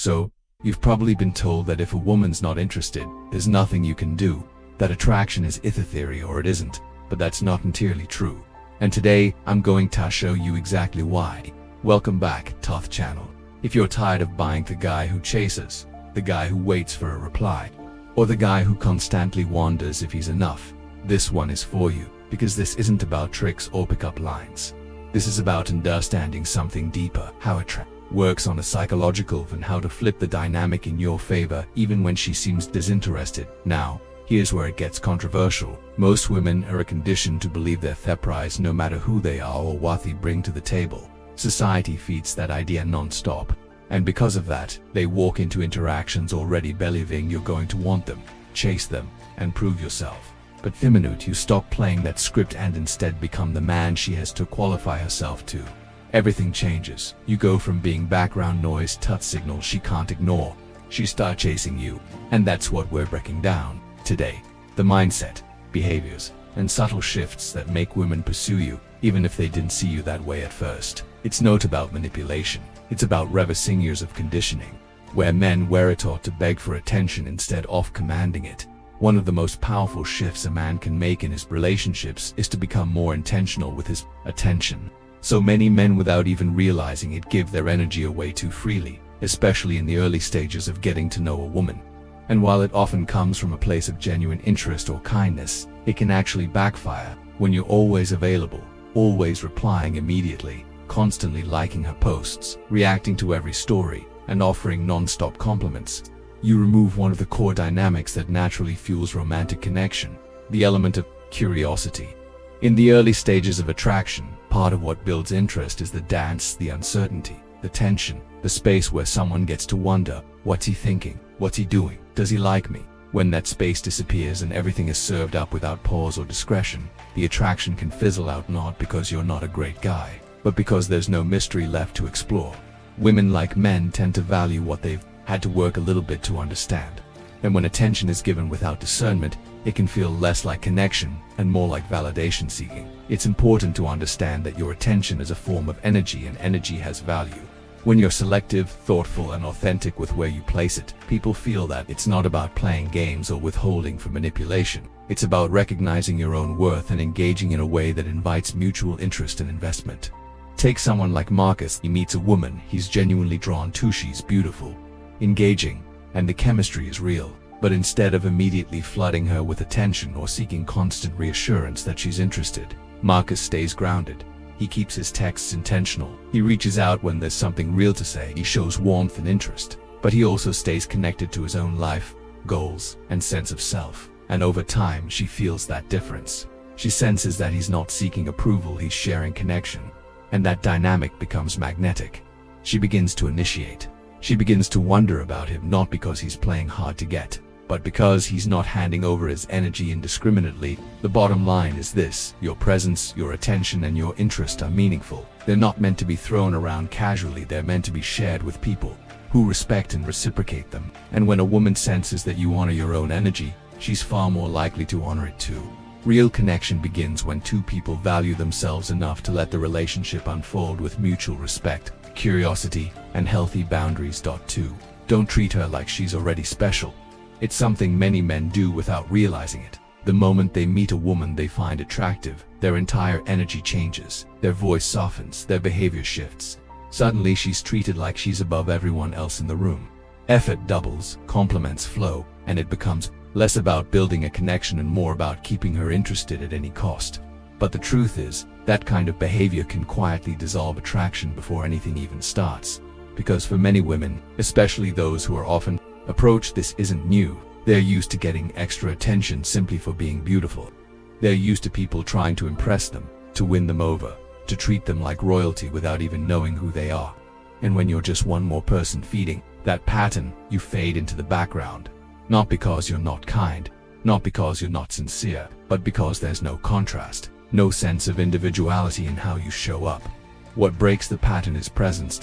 So, you've probably been told that if a woman's not interested, there's nothing you can do, that attraction is either theory or it isn't, but that's not entirely true. And today, I'm going to show you exactly why. Welcome back, Toth Channel. If you're tired of buying the guy who chases, the guy who waits for a reply, or the guy who constantly wonders if he's enough, this one is for you, because this isn't about tricks or pickup lines. This is about understanding something deeper, how attraction works on a psychological level and how to flip the dynamic in your favor even when she seems disinterested. Now, here's where it gets controversial. Most women are conditioned to believe they're their prize no matter who they are or what they bring to the table. Society feeds that idea non-stop, and because of that, they walk into interactions already believing you're going to want them, chase them, and prove yourself. But the minute you stop playing that script and instead become the man she has to qualify herself to, everything changes. You go from being background noise to signal she can't ignore. She starts chasing you, and that's what we're breaking down today. The mindset, behaviors, and subtle shifts that make women pursue you, even if they didn't see you that way at first. It's not about manipulation. It's about reversing years of conditioning, where men were taught to beg for attention instead of commanding it. One of the most powerful shifts a man can make in his relationships is to become more intentional with his attention. So many men, without even realizing it, give their energy away too freely, especially in the early stages of getting to know a woman. And while it often comes from a place of genuine interest or kindness, it can actually backfire when you're always available, always replying immediately, constantly liking her posts, reacting to every story, and offering non-stop compliments. You remove one of the core dynamics that naturally fuels romantic connection, the element of curiosity. In the early stages of attraction, part of what builds interest is the dance, the uncertainty, the tension, the space where someone gets to wonder, what's he thinking, what's he doing, does he like me? When that space disappears and everything is served up without pause or discretion, the attraction can fizzle out, not because you're not a great guy, but because there's no mystery left to explore. Women, like men, tend to value what they've had to work a little bit to understand. And when attention is given without discernment, it can feel less like connection and more like validation seeking. It's important to understand that your attention is a form of energy, and energy has value. When you're selective, thoughtful, and authentic with where you place it, people feel that it's not about playing games or withholding for manipulation. It's about recognizing your own worth and engaging in a way that invites mutual interest and investment. Take someone like Marcus. He meets a woman he's genuinely drawn to. She's beautiful, engaging, and the chemistry is real. But instead of immediately flooding her with attention or seeking constant reassurance that she's interested, Marcus stays grounded. He keeps his texts intentional. He reaches out when there's something real to say. He shows warmth and interest, but he also stays connected to his own life, goals, and sense of self. And over time, she feels that difference. She senses that he's not seeking approval, he's sharing connection. And that dynamic becomes magnetic. She begins to initiate. She begins to wonder about him, not because he's playing hard to get, but because he's not handing over his energy indiscriminately. The bottom line is this: your presence, your attention, and your interest are meaningful. They're not meant to be thrown around casually. They're meant to be shared with people who respect and reciprocate them. And when a woman senses that you honor your own energy, she's far more likely to honor it too. Real connection begins when two people value themselves enough to let the relationship unfold with mutual respect, curiosity, and healthy boundaries. 2. Don't treat her like she's already special. It's something many men do without realizing it. The moment they meet a woman they find attractive, their entire energy changes, their voice softens, their behavior shifts. Suddenly she's treated like she's above everyone else in the room. Effort doubles, compliments flow, and it becomes less about building a connection and more about keeping her interested at any cost. But the truth is, that kind of behavior can quietly dissolve attraction before anything even starts. Because for many women, especially those who are often approached, this isn't new. They're used to getting extra attention simply for being beautiful. They're used to people trying to impress them, to win them over, to treat them like royalty without even knowing who they are. And when you're just one more person feeding that pattern, you fade into the background. Not because you're not kind, not because you're not sincere, but because there's no contrast, no sense of individuality in how you show up. What breaks the pattern is presence.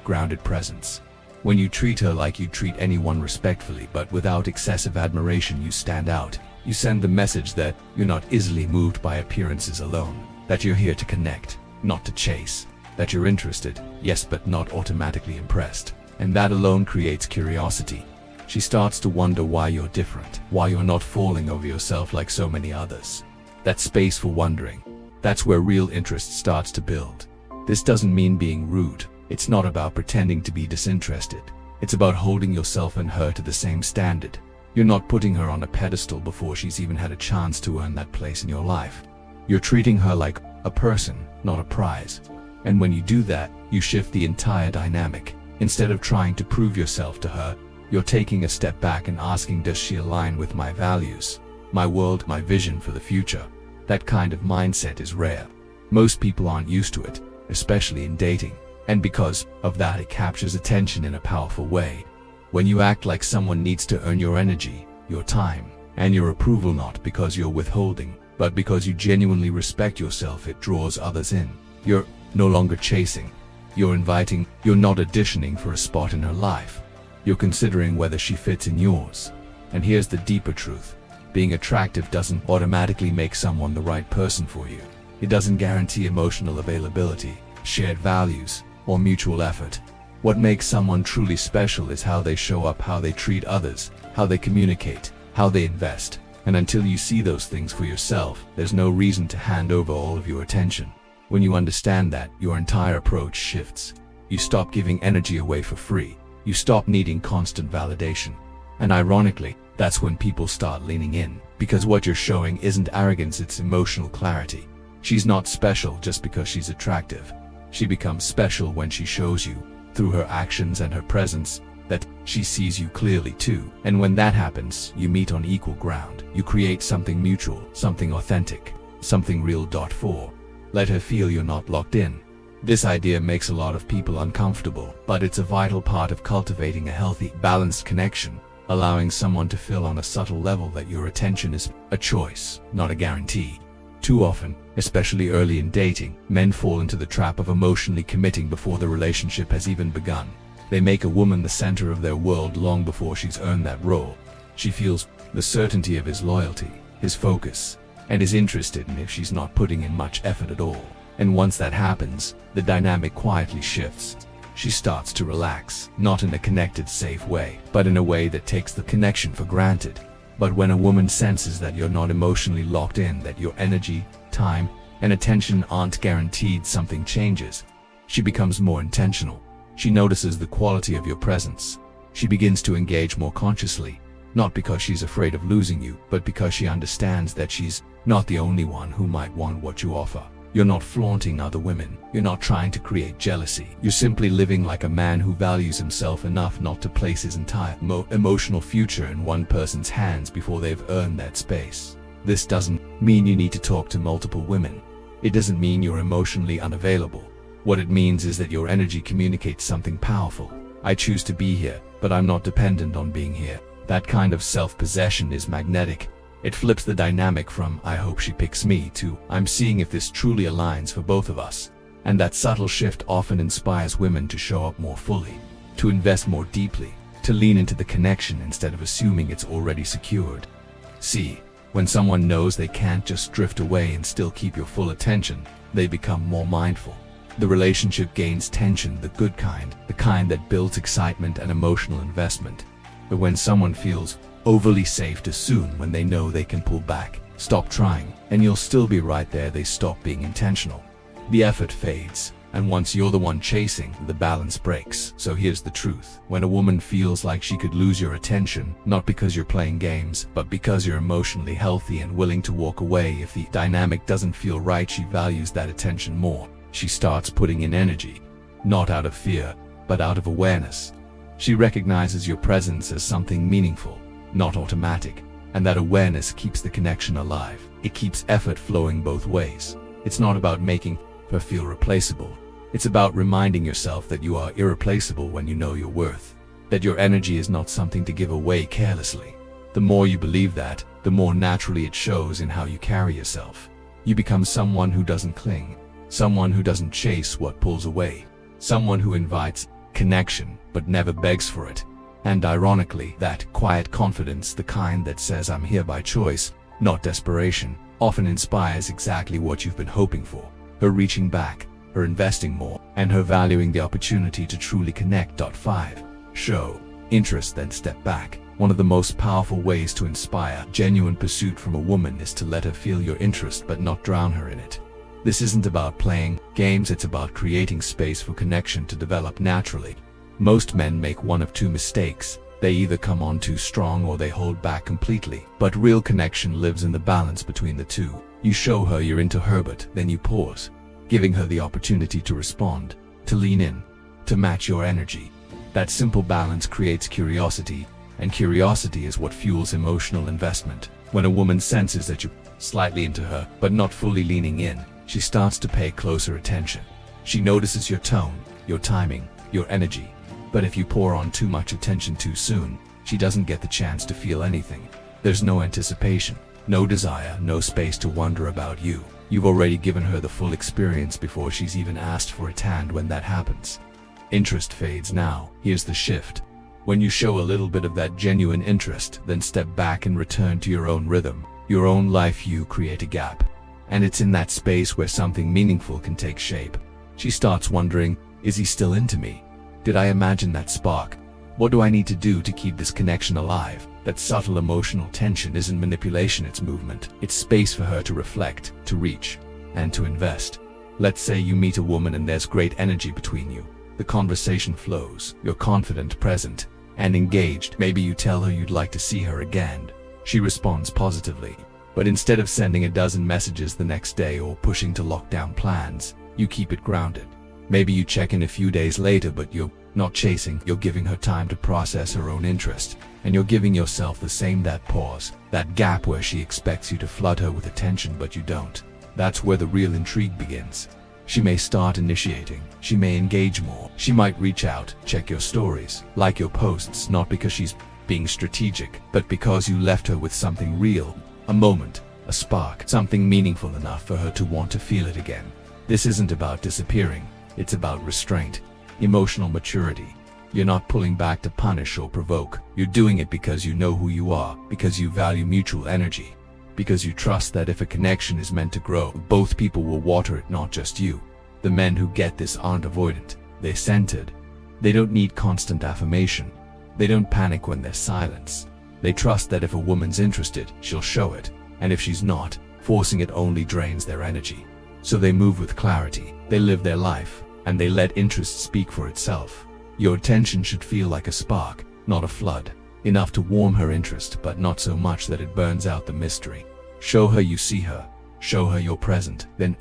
Grounded presence. When you treat her like you treat anyone, respectfully but without excessive admiration, you stand out. You send the message that you're not easily moved by appearances alone, that you're here to connect, not to chase, that you're interested, yes, but not automatically impressed. and that alone creates curiosity. She starts to wonder why you're different, why you're not falling over yourself like so many others. That space for wondering, that's where real interest starts to build. This doesn't mean being rude. It's not about pretending to be disinterested. It's about holding yourself and her to the same standard. You're not putting her on a pedestal before she's even had a chance to earn that place in your life. You're treating her like a person, not a prize. And when you do that, you shift the entire dynamic. Instead of trying to prove yourself to her, you're taking a step back and asking, does she align with my values, my world, my vision for the future? That kind of mindset is rare. Most people aren't used to it, especially in dating. And because of that, it captures attention in a powerful way. When you act like someone needs to earn your energy, your time, and your approval, not because you're withholding, but because you genuinely respect yourself, it draws others in. You're no longer chasing. You're inviting. You're not auditioning for a spot in her life. You're considering whether she fits in yours. And here's the deeper truth. Being attractive doesn't automatically make someone the right person for you. It doesn't guarantee emotional availability, shared values, or mutual effort. What makes someone truly special is how they show up, how they treat others, how they communicate, how they invest. And until you see those things for yourself, there's no reason to hand over all of your attention. When you understand that, your entire approach shifts. You stop giving energy away for free. You stop needing constant validation. And ironically, that's when people start leaning in, because what you're showing isn't arrogance, it's emotional clarity. She's not special just because she's attractive. She becomes special when she shows you, through her actions and her presence, that she sees you clearly too. And when that happens, you meet on equal ground. You create something mutual, something authentic, something real. 4. Let her feel you're not locked in. This idea makes a lot of people uncomfortable, but it's a vital part of cultivating a healthy, balanced connection, allowing someone to feel on a subtle level that your attention is a choice, not a guarantee. Too often, especially early in dating, men fall into the trap of emotionally committing before the relationship has even begun. They make a woman the center of their world long before she's earned that role. She feels the certainty of his loyalty, his focus, and is interested in if she's not putting in much effort at all. And once that happens, the dynamic quietly shifts. She starts to relax, not in a connected, safe way, but in a way that takes the connection for granted. But when a woman senses that you're not emotionally locked in, that your energy, time, and attention aren't guaranteed, something changes. She becomes more intentional. She notices the quality of your presence. She begins to engage more consciously, not because she's afraid of losing you, but because she understands that she's not the only one who might want what you offer. You're not flaunting other women. You're not trying to create jealousy. You're simply living like a man who values himself enough not to place his entire emotional future in one person's hands before they've earned that space. This doesn't mean you need to talk to multiple women. It doesn't mean you're emotionally unavailable. What it means is that your energy communicates something powerful. I choose to be here, but I'm not dependent on being here. That kind of self-possession is magnetic. It flips the dynamic from "I hope she picks me" to "I'm seeing if this truly aligns for both of us." And that subtle shift often inspires women to show up more fully, to invest more deeply, to lean into the connection instead of assuming it's already secured. See, when someone knows they can't just drift away and still keep your full attention, they become more mindful. The relationship gains tension, the good kind, the kind that builds excitement and emotional investment. But when someone feels overly safe too soon, when they know they can pull back, stop trying, and you'll still be right there, they stop being intentional. The effort fades, and once you're the one chasing, the balance breaks. So here's the truth. When a woman feels like she could lose your attention, not because you're playing games, but because you're emotionally healthy and willing to walk away if the dynamic doesn't feel right, she values that attention more. She starts putting in energy, not out of fear, but out of awareness. She recognizes your presence as something meaningful, not automatic, and that awareness keeps the connection alive. It keeps effort flowing both ways. It's not about making her feel replaceable. It's about reminding yourself that you are irreplaceable when you know your worth, that your energy is not something to give away carelessly. The more you believe that, the more naturally it shows in how you carry yourself. You become someone who doesn't cling, someone who doesn't chase what pulls away, someone who invites connection but never begs for it. And ironically, that quiet confidence, the kind that says "I'm here by choice, not desperation," often inspires exactly what you've been hoping for. Her reaching back, her investing more, and her valuing the opportunity to truly connect. 5. Show interest, then step back. One of the most powerful ways to inspire genuine pursuit from a woman is to let her feel your interest but not drown her in it. This isn't about playing games, it's about creating space for connection to develop naturally. Most men make one of two mistakes. They either come on too strong or they hold back completely. But real connection lives in the balance between the two. You show her you're into her, but then you pause, giving her the opportunity to respond, to lean in, to match your energy. That simple balance creates curiosity, and curiosity is what fuels emotional investment. When a woman senses that you're slightly into her, but not fully leaning in, she starts to pay closer attention. She notices your tone, your timing, your energy. But if you pour on too much attention too soon, she doesn't get the chance to feel anything. There's no anticipation, no desire, no space to wonder about you. You've already given her the full experience before she's even asked for it, and when that happens, interest fades. Now, here's the shift. When you show a little bit of that genuine interest, then step back and return to your own rhythm, your own life, you create a gap. And it's in that space where something meaningful can take shape. She starts wondering, is he still into me? Did I imagine that spark? What do I need to do to keep this connection alive? That subtle emotional tension isn't manipulation, it's movement. It's space for her to reflect, to reach, and to invest. Let's say you meet a woman and there's great energy between you. The conversation flows, you're confident, present, and engaged. Maybe you tell her you'd like to see her again. She responds positively. But instead of sending a dozen messages the next day or pushing to lock down plans, you keep it grounded. Maybe you check in a few days later, but you're not chasing. You're giving her time to process her own interest. And you're giving yourself the same, that pause, that gap where she expects you to flood her with attention but you don't. That's where the real intrigue begins. She may start initiating. She may engage more. She might reach out, check your stories, like your posts, not because she's being strategic, but because you left her with something real. A moment, a spark, something meaningful enough for her to want to feel it again. This isn't about disappearing. It's about restraint, emotional maturity. You're not pulling back to punish or provoke. You're doing it because you know who you are, because you value mutual energy, because you trust that if a connection is meant to grow, both people will water it, not just you. The men who get this aren't avoidant. They're centered. They don't need constant affirmation. They don't panic when there's silence. They trust that if a woman's interested, she'll show it, and if she's not, forcing it only drains their energy. So they move with clarity, they live their life, and they let interest speak for itself. Your attention should feel like a spark, not a flood. Enough to warm her interest, but not so much that it burns out the mystery. Show her you see her, show her you're present, then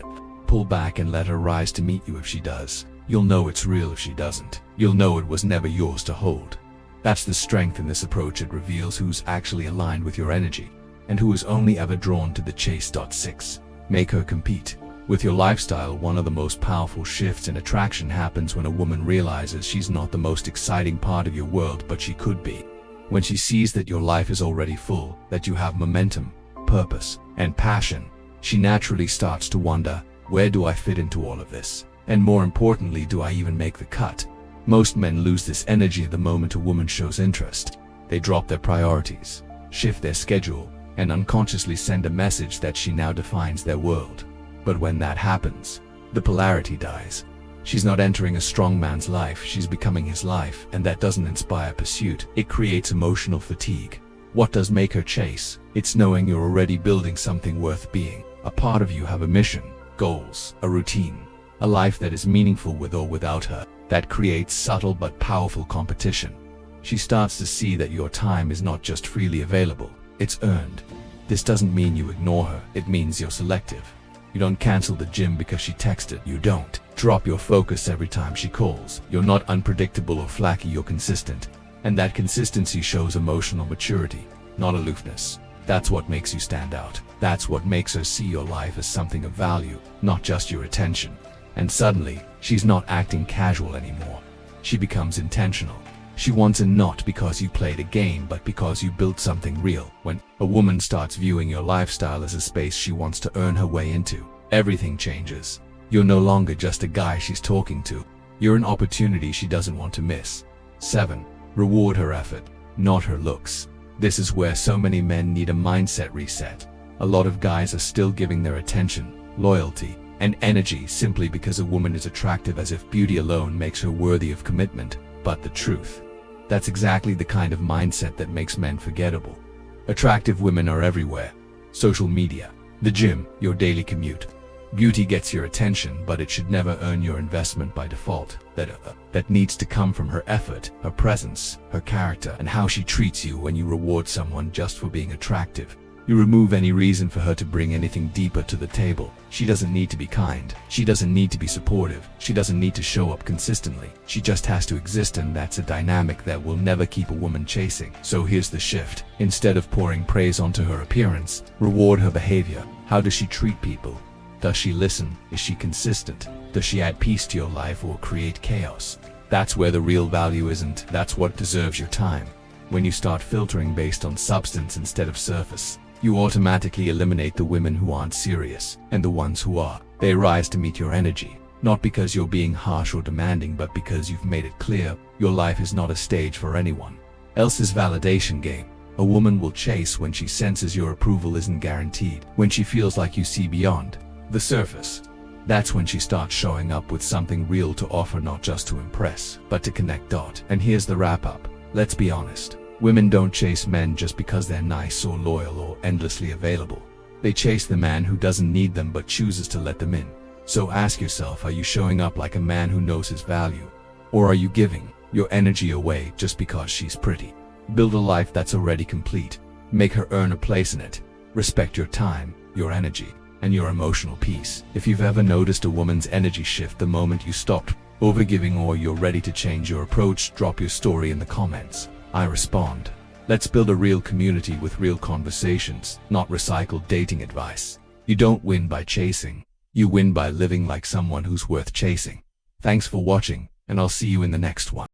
pull back and let her rise to meet you. If she does, you'll know it's real. If she doesn't, you'll know it was never yours to hold. That's the strength in this approach. It reveals who's actually aligned with your energy, and who is only ever drawn to the chase. 6. Make her compete with your lifestyle. One of the most powerful shifts in attraction happens when a woman realizes she's not the most exciting part of your world, but she could be. When she sees that your life is already full, that you have momentum, purpose, and passion, she naturally starts to wonder, where do I fit into all of this? And more importantly, do I even make the cut? Most men lose this energy the moment a woman shows interest. They drop their priorities, shift their schedule, and unconsciously send a message that she now defines their world. But when that happens, the polarity dies. She's not entering a strong man's life, she's becoming his life, and that doesn't inspire pursuit. It creates emotional fatigue. What does make her chase? It's knowing you're already building something worth being. A part of you have a mission, goals, a routine, a life that is meaningful with or without her. That creates subtle but powerful competition. She starts to see that your time is not just freely available, it's earned. This doesn't mean you ignore her, it means you're selective. You don't cancel the gym because she texted. You don't drop your focus every time she calls. You're not unpredictable or flaky, you're consistent. And that consistency shows emotional maturity, not aloofness. That's what makes you stand out. That's what makes her see your life as something of value, not just your attention. And suddenly, she's not acting casual anymore. She becomes intentional. She wants in not because you played a game, but because you built something real. When a woman starts viewing your lifestyle as a space she wants to earn her way into, everything changes. You're no longer just a guy she's talking to. You're an opportunity she doesn't want to miss. 7. Reward her effort, not her looks. This is where so many men need a mindset reset. A lot of guys are still giving their attention, loyalty, and energy simply because a woman is attractive, as if beauty alone makes her worthy of commitment. But the truth That's exactly the kind of mindset that makes men forgettable. Attractive women are everywhere. Social media, the gym, your daily commute. Beauty gets your attention, but it should never earn your investment by default. That needs to come from her effort, her presence, her character, and how she treats you. When you reward someone just for being attractive, you remove any reason for her to bring anything deeper to the table. She doesn't need to be kind. She doesn't need to be supportive. She doesn't need to show up consistently. She just has to exist, and that's a dynamic that will never keep a woman chasing. So here's the shift. Instead of pouring praise onto her appearance, reward her behavior. How does she treat people? Does she listen? Is she consistent? Does she add peace to your life or create chaos? That's where the real value isn't. That's what deserves your time. When you start filtering based on substance instead of surface, you automatically eliminate the women who aren't serious, and the ones who are, they rise to meet your energy. Not because you're being harsh or demanding, but because you've made it clear your life is not a stage for anyone else's validation game. A woman will chase when she senses your approval isn't guaranteed, when she feels like you see beyond the surface. That's when she starts showing up with something real to offer, not just to impress, but to connect. And here's the wrap up. Let's be honest. Women don't chase men just because they're nice or loyal or endlessly available. They chase the man who doesn't need them but chooses to let them in. So ask yourself, are you showing up like a man who knows his value? Or are you giving your energy away just because she's pretty? Build a life that's already complete. Make her earn a place in it. Respect your time, your energy, and your emotional peace. If you've ever noticed a woman's energy shift the moment you stopped overgiving, or you're ready to change your approach, drop your story in the comments. I respond. Let's build a real community with real conversations, not recycled dating advice. You don't win by chasing. You win by living like someone who's worth chasing. Thanks for watching, and I'll see you in the next one.